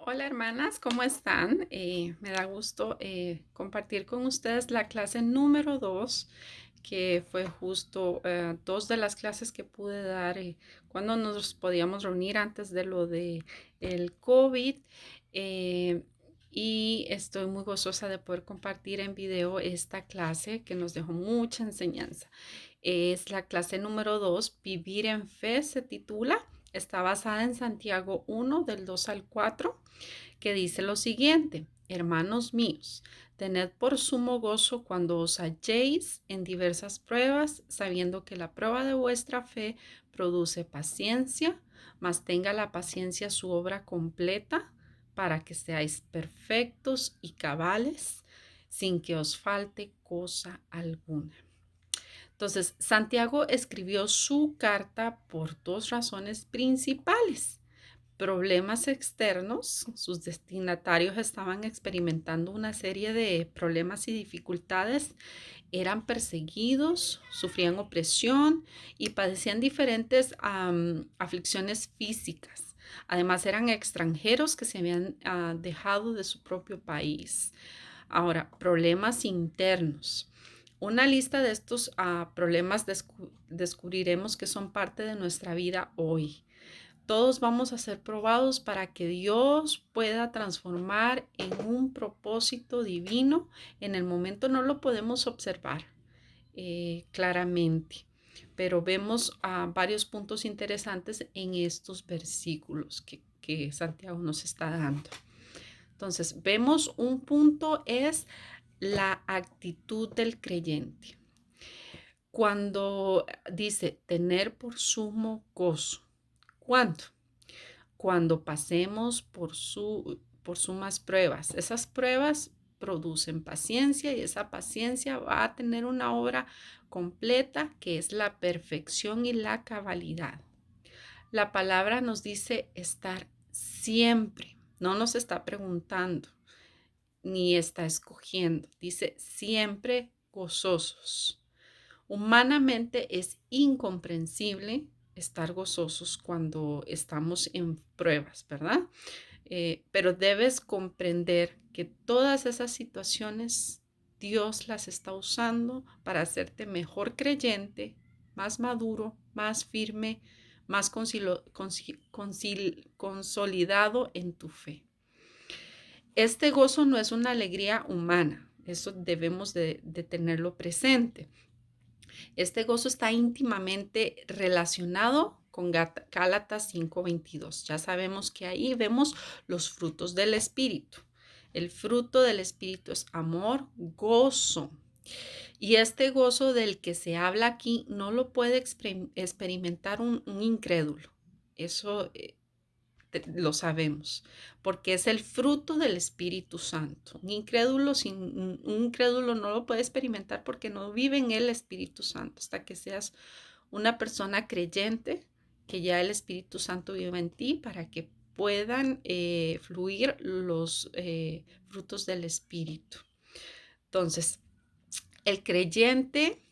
Hola hermanas, ¿cómo están? Me da gusto compartir con ustedes la clase número 2, que fue justo dos de las clases que pude dar cuando nos podíamos reunir antes de lo de el COVID. eh, y estoy muy gozosa de poder compartir en video esta clase que nos dejó mucha enseñanza. Es la clase número 2, Vivir en Fe se titula. Está basada en Santiago 1 del 2 al 4, que dice lo siguiente: Hermanos míos, tened por sumo gozo cuando os halléis en diversas pruebas, sabiendo que la prueba de vuestra fe produce paciencia, mas tenga la paciencia su obra completa, para que seáis perfectos y cabales, sin que os falte cosa alguna. Entonces, Santiago escribió su carta por dos razones principales: problemas externos. Sus destinatarios estaban experimentando una serie de problemas y dificultades, eran perseguidos, sufrían opresión y padecían diferentes aflicciones físicas. Además, eran extranjeros que se habían dejado de su propio país. Ahora, problemas internos. Una lista de estos problemas descubriremos que son parte de nuestra vida hoy. Todos vamos a ser probados para que Dios pueda transformar en un propósito divino. En el momento no lo podemos observar claramente, pero vemos varios puntos interesantes en estos versículos que Santiago nos está dando. Entonces, vemos un punto es la actitud del creyente. Cuando dice tener por sumo gozo, ¿cuándo? Cuando pasemos por sumas pruebas. Esas pruebas producen paciencia y esa paciencia va a tener una obra completa, que es la perfección y la cabalidad. La palabra nos dice estar siempre, no nos está preguntando ni está escogiendo, dice siempre gozosos. Humanamente es incomprensible estar gozosos cuando estamos en pruebas, ¿verdad? Pero debes comprender que todas esas situaciones Dios las está usando para hacerte mejor creyente, más maduro, más firme, más consolidado en tu fe. Este gozo no es una alegría humana, eso debemos de tenerlo presente. Este gozo está íntimamente relacionado con Gálatas 5:22. Ya sabemos que ahí vemos los frutos del Espíritu. El fruto del Espíritu es amor, gozo. Y este gozo del que se habla aquí no lo puede experimentar un incrédulo. Eso lo sabemos, porque es el fruto del Espíritu Santo. Un incrédulo no lo puede experimentar porque no vive en el Espíritu Santo. Hasta que seas una persona creyente, que ya el Espíritu Santo vive en ti, para que puedan fluir los frutos del Espíritu. Entonces, el creyente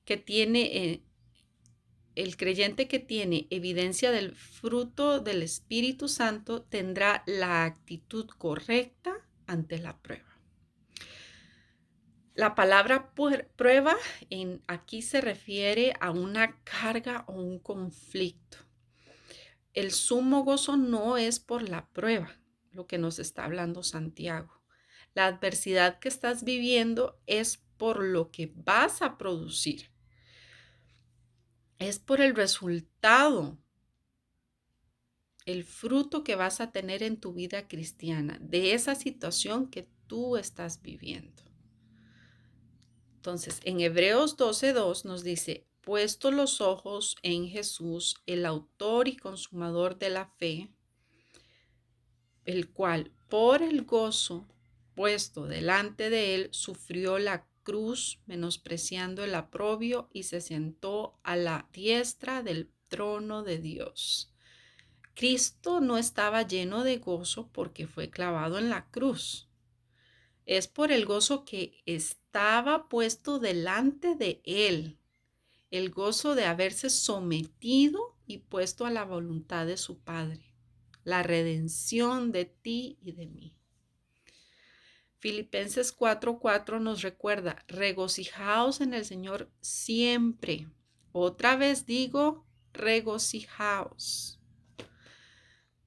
que tiene el creyente que tiene evidencia del fruto del Espíritu Santo tendrá la actitud correcta ante la prueba. La palabra prueba aquí se refiere a una carga o un conflicto. El sumo gozo no es por la prueba, lo que nos está hablando Santiago. La adversidad que estás viviendo es por lo que vas a producir. Es por el resultado, el fruto que vas a tener en tu vida cristiana de esa situación que tú estás viviendo. Entonces, en Hebreos 12:2 nos dice: puesto los ojos en Jesús, el autor y consumador de la fe, el cual por el gozo puesto delante de él sufrió la cruz, menospreciando el oprobio, y se sentó a la diestra del trono de Dios. Cristo no estaba lleno de gozo porque fue clavado en la cruz. Es por el gozo que estaba puesto delante de él, el gozo de haberse sometido y puesto a la voluntad de su Padre. la redención de ti y de mí. Filipenses 4:4 nos recuerda, regocijaos en el Señor siempre. Otra vez digo, regocijaos.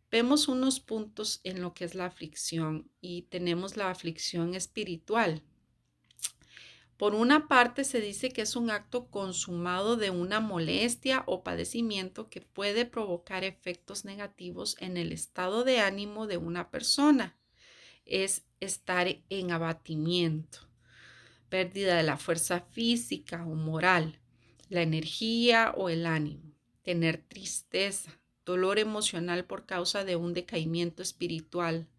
Vemos unos puntos en lo que es la aflicción y tenemos la aflicción espiritual. Por una parte se dice que es un acto consumado de una molestia o padecimiento que puede provocar efectos negativos en el estado de ánimo de una persona. Es estar en abatimiento, pérdida de la fuerza física o moral, la energía o el ánimo, tener tristeza, dolor emocional por causa de un decaimiento espiritual,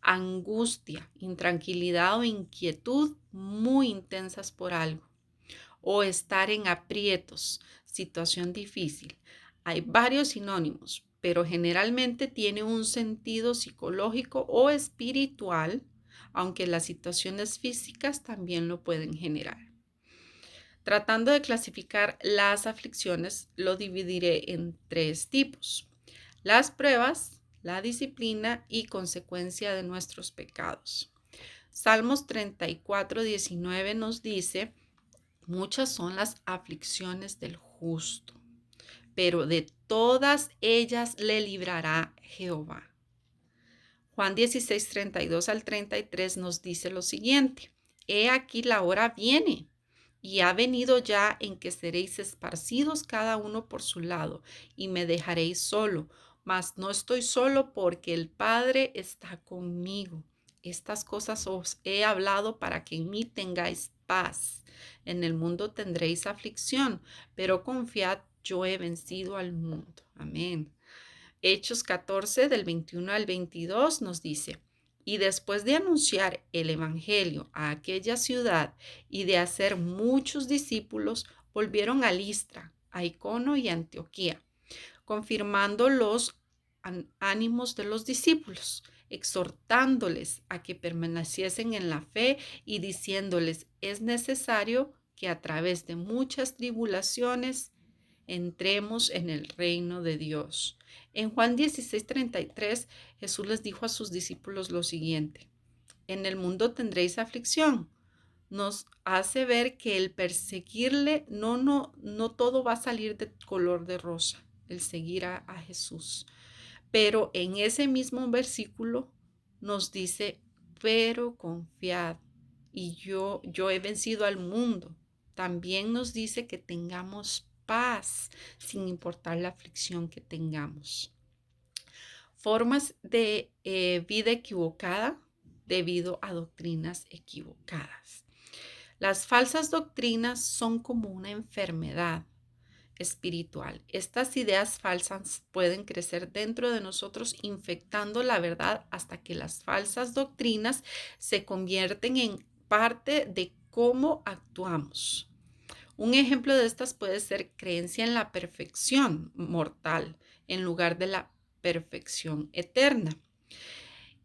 angustia, intranquilidad o inquietud muy intensas por algo, o estar en aprietos, situación difícil. Hay varios sinónimos, pero generalmente tiene un sentido psicológico o espiritual, aunque las situaciones físicas también lo pueden generar. Tratando de clasificar las aflicciones, lo dividiré en 3 tipos: las pruebas, la disciplina y consecuencia de nuestros pecados. Salmos 34:19 nos dice, muchas son las aflicciones del justo, pero de todas ellas le librará Jehová. Juan 16:32-33 nos dice lo siguiente, he aquí la hora viene, y ha venido ya en que seréis esparcidos cada uno por su lado, y me dejaréis solo, mas no estoy solo porque el Padre está conmigo. Estas cosas os he hablado para que en mí tengáis paz. En el mundo tendréis aflicción, pero confiad, yo he vencido al mundo. Amén. Hechos 14 del 21 al 22 nos dice, y después de anunciar el evangelio a aquella ciudad y de hacer muchos discípulos, volvieron a Listra, a Iconio y a Antioquía, confirmando los ánimos de los discípulos, exhortándoles a que permaneciesen en la fe y diciéndoles, es necesario que a través de muchas tribulaciones entremos en el reino de Dios. En Juan 16:33, Jesús les dijo a sus discípulos lo siguiente, en el mundo tendréis aflicción. Nos hace ver que el perseguirle no todo va a salir de color de rosa, el seguir a Jesús. Pero en ese mismo versículo nos dice, pero confiad, y yo he vencido al mundo. También nos dice que tengamos paz sin importar la aflicción que tengamos. Formas de vida equivocada debido a doctrinas equivocadas. Las falsas doctrinas son como una enfermedad espiritual. Estas ideas falsas pueden crecer dentro de nosotros, infectando la verdad hasta que las falsas doctrinas se convierten en parte de cómo actuamos. Un ejemplo de estas puede ser creencia en la perfección mortal en lugar de la perfección eterna.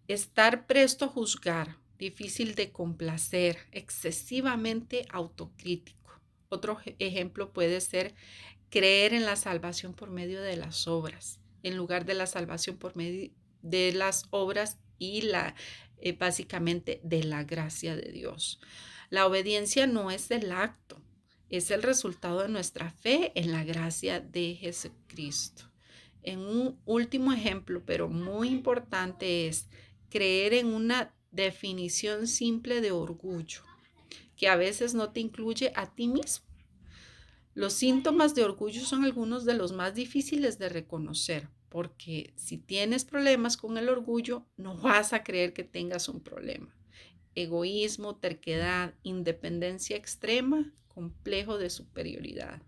Estar presto a juzgar, difícil de complacer, excesivamente autocrítico. Otro ejemplo puede ser creer en la salvación por medio de las obras, en lugar de la salvación por medio de las obras y básicamente de la gracia de Dios. La obediencia no es el acto, es el resultado de nuestra fe en la gracia de Jesucristo. En un último ejemplo, pero muy importante, es creer en una definición simple de orgullo, que a veces no te incluye a ti mismo. Los síntomas de orgullo son algunos de los más difíciles de reconocer, porque si tienes problemas con el orgullo, no vas a creer que tengas un problema. Egoísmo, terquedad, independencia extrema, complejo de superioridad.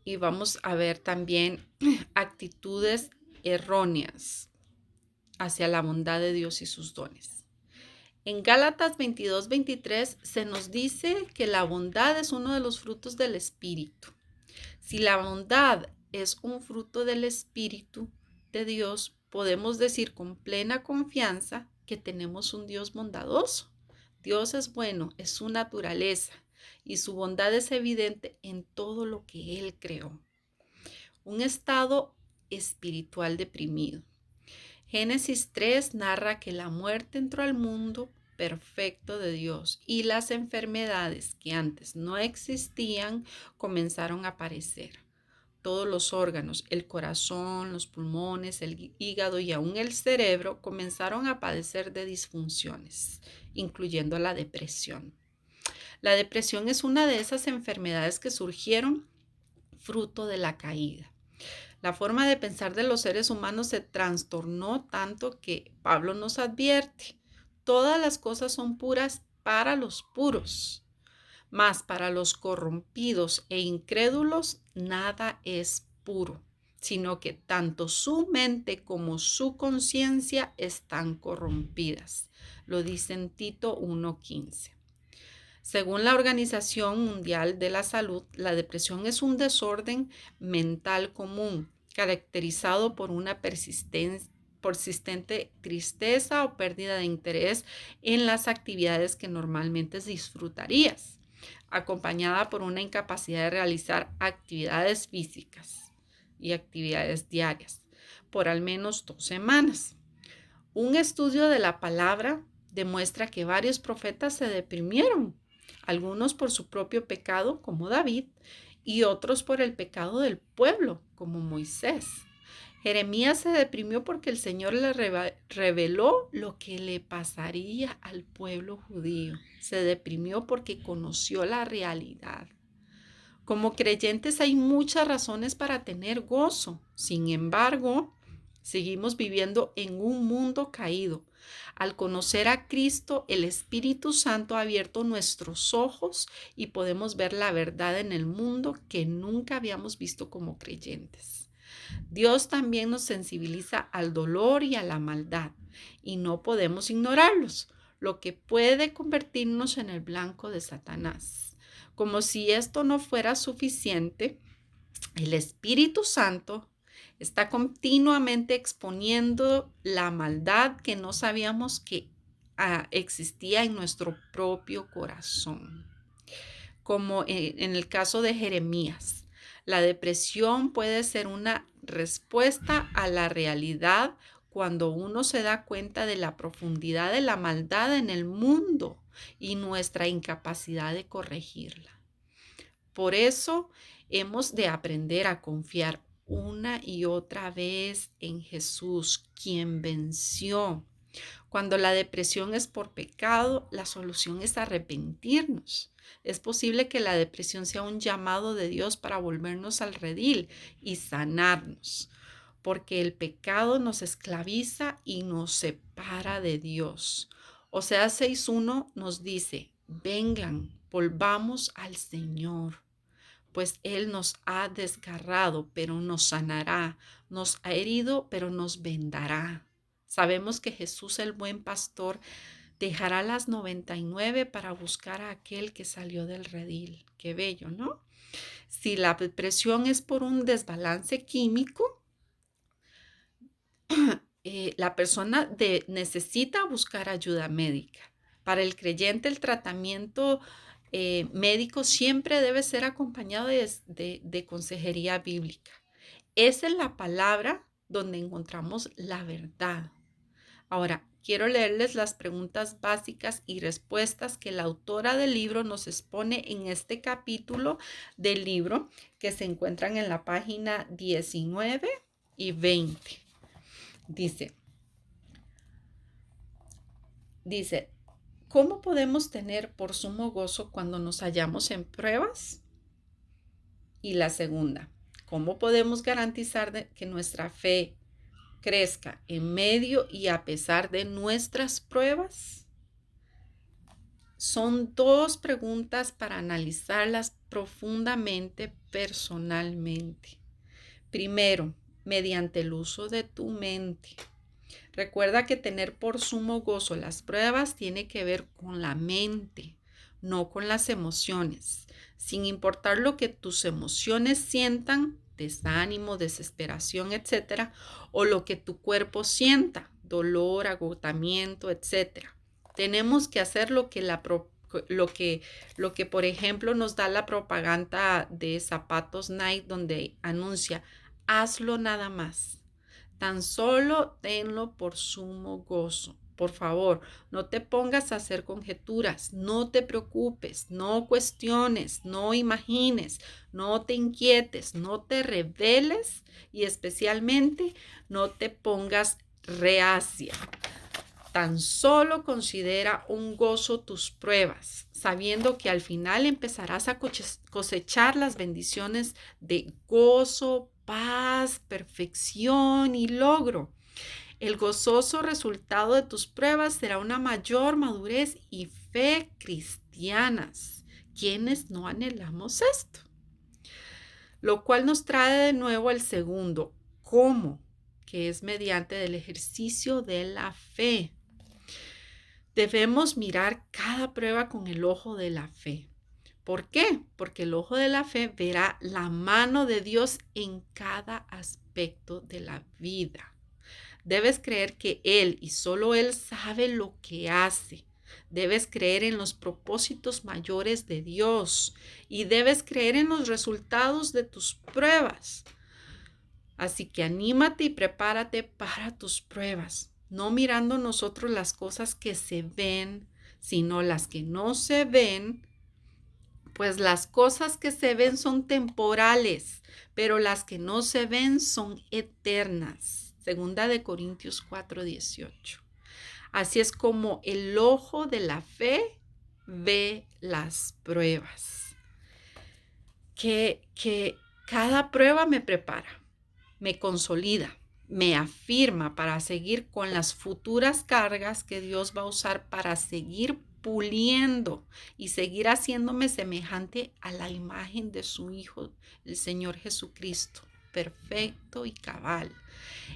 Y vamos a ver también actitudes erróneas hacia la bondad de Dios y sus dones. En Gálatas 22:23 se nos dice que la bondad es uno de los frutos del Espíritu. Si la bondad es un fruto del Espíritu de Dios, podemos decir con plena confianza que tenemos un Dios bondadoso. Dios es bueno, es su naturaleza y su bondad es evidente en todo lo que Él creó. Un estado espiritual deprimido. Génesis 3 narra que la muerte entró al mundo perfecto de Dios y las enfermedades que antes no existían comenzaron a aparecer. Todos los órganos, el corazón, los pulmones, el hígado y aún el cerebro comenzaron a padecer de disfunciones, incluyendo la depresión. La depresión es una de esas enfermedades que surgieron fruto de la caída. La forma de pensar de los seres humanos se trastornó tanto que Pablo nos advierte: todas las cosas son puras para los puros, mas para los corrompidos e incrédulos nada es puro, sino que tanto su mente como su conciencia están corrompidas. Lo dice en Tito 1:15. Según la Organización Mundial de la Salud, la depresión es un desorden mental común caracterizado por una persistente tristeza o pérdida de interés en las actividades que normalmente disfrutarías, acompañada por una incapacidad de realizar actividades físicas y actividades diarias por al menos 2 semanas. Un estudio de la palabra demuestra que varios profetas se deprimieron, algunos por su propio pecado, como David, y otros por el pecado del pueblo, como Moisés. Jeremías se deprimió porque el Señor le reveló lo que le pasaría al pueblo judío. Se deprimió porque conoció la realidad. Como creyentes hay muchas razones para tener gozo. Sin embargo, seguimos viviendo en un mundo caído. Al conocer a Cristo, el Espíritu Santo ha abierto nuestros ojos y podemos ver la verdad en el mundo que nunca habíamos visto como creyentes. Dios también nos sensibiliza al dolor y a la maldad y no podemos ignorarlos, lo que puede convertirnos en el blanco de Satanás. Como si esto no fuera suficiente, el Espíritu Santo está continuamente exponiendo la maldad que no sabíamos que existía en nuestro propio corazón. Como en el caso de Jeremías, la depresión puede ser una respuesta a la realidad cuando uno se da cuenta de la profundidad de la maldad en el mundo y nuestra incapacidad de corregirla. Por eso hemos de aprender a confiar una y otra vez en Jesús, quien venció. Cuando la depresión es por pecado, la solución es arrepentirnos. Es posible que la depresión sea un llamado de Dios para volvernos al redil y sanarnos, porque el pecado nos esclaviza y nos separa de Dios. Oseas 6:1 nos dice: vengan, volvamos al Señor, pues Él nos ha desgarrado, pero nos sanará, nos ha herido, pero nos vendará. Sabemos que Jesús, el buen pastor, dejará las 99 para buscar a aquel que salió del redil. Qué bello, ¿no? Si la depresión es por un desbalance químico, la persona necesita buscar ayuda médica. Para el creyente, el tratamiento médico siempre debe ser acompañado de consejería bíblica. Esa es la palabra donde encontramos la verdad. Ahora, quiero leerles las preguntas básicas y respuestas que la autora del libro nos expone en este capítulo del libro, que se encuentran en la página 19 y 20. Dice, ¿cómo podemos tener por sumo gozo cuando nos hallamos en pruebas? Y la segunda, ¿cómo podemos garantizar que nuestra fe crezca en medio y a pesar de nuestras pruebas? Son dos preguntas para analizarlas profundamente, personalmente. Primero, mediante el uso de tu mente. Recuerda que tener por sumo gozo las pruebas tiene que ver con la mente, no con las emociones. Sin importar lo que tus emociones sientan, desánimo, desesperación, etcétera, o lo que tu cuerpo sienta, dolor, agotamiento, etcétera. Tenemos que hacer lo que por ejemplo nos da la propaganda de zapatos Nike, donde anuncia: hazlo nada más. Tan solo tenlo por sumo gozo. Por favor, no te pongas a hacer conjeturas, no te preocupes, no cuestiones, no imagines, no te inquietes, no te rebeles y especialmente no te pongas reacia. Tan solo considera un gozo tus pruebas, sabiendo que al final empezarás a cosechar las bendiciones de gozo, paz, perfección y logro. El gozoso resultado de tus pruebas será una mayor madurez y fe cristianas. ¿Quiénes no anhelamos esto? Lo cual nos trae de nuevo el segundo, ¿cómo? Que es mediante el ejercicio de la fe. Debemos mirar cada prueba con el ojo de la fe. ¿Por qué? Porque el ojo de la fe verá la mano de Dios en cada aspecto de la vida. Debes creer que Él y solo Él sabe lo que hace. Debes creer en los propósitos mayores de Dios y debes creer en los resultados de tus pruebas. Así que anímate y prepárate para tus pruebas, no mirando nosotros las cosas que se ven, sino las que no se ven, pues las cosas que se ven son temporales, pero las que no se ven son eternas. Segunda de Corintios 4:18. Así es como el ojo de la fe ve las pruebas. Que cada prueba me prepara, me consolida, me afirma para seguir con las futuras cargas que Dios va a usar para seguir puliendo y seguir haciéndome semejante a la imagen de su Hijo, el Señor Jesucristo, perfecto y cabal.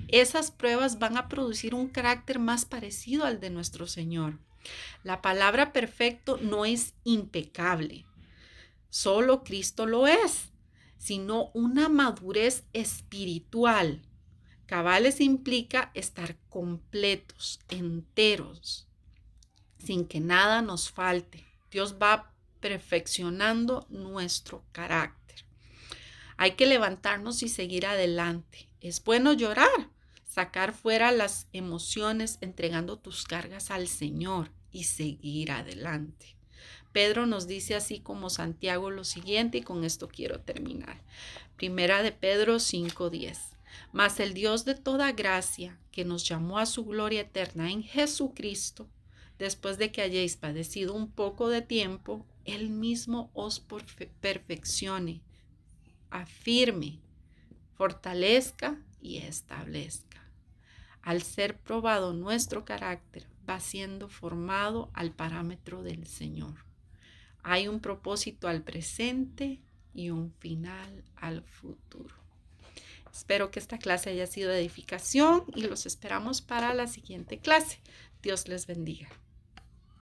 Esas pruebas van a producir un carácter más parecido al de nuestro Señor. La palabra perfecto no es impecable, solo Cristo lo es, sino una madurez espiritual. Cabales implica estar completos, enteros, sin que nada nos falte. Dios va perfeccionando nuestro carácter. Hay que levantarnos y seguir adelante. Es bueno llorar, sacar fuera las emociones, entregando tus cargas al Señor y seguir adelante. Pedro nos dice así como Santiago lo siguiente y con esto quiero terminar. Primera de Pedro 5:10. Mas el Dios de toda gracia, que nos llamó a su gloria eterna en Jesucristo, después de que hayáis padecido un poco de tiempo, Él mismo os perfeccione, afirme, fortalezca y establezca. Al ser probado nuestro carácter, va siendo formado al parámetro del Señor. Hay un propósito al presente y un final al futuro. Espero que esta clase haya sido de edificación y los esperamos para la siguiente clase. Dios les bendiga.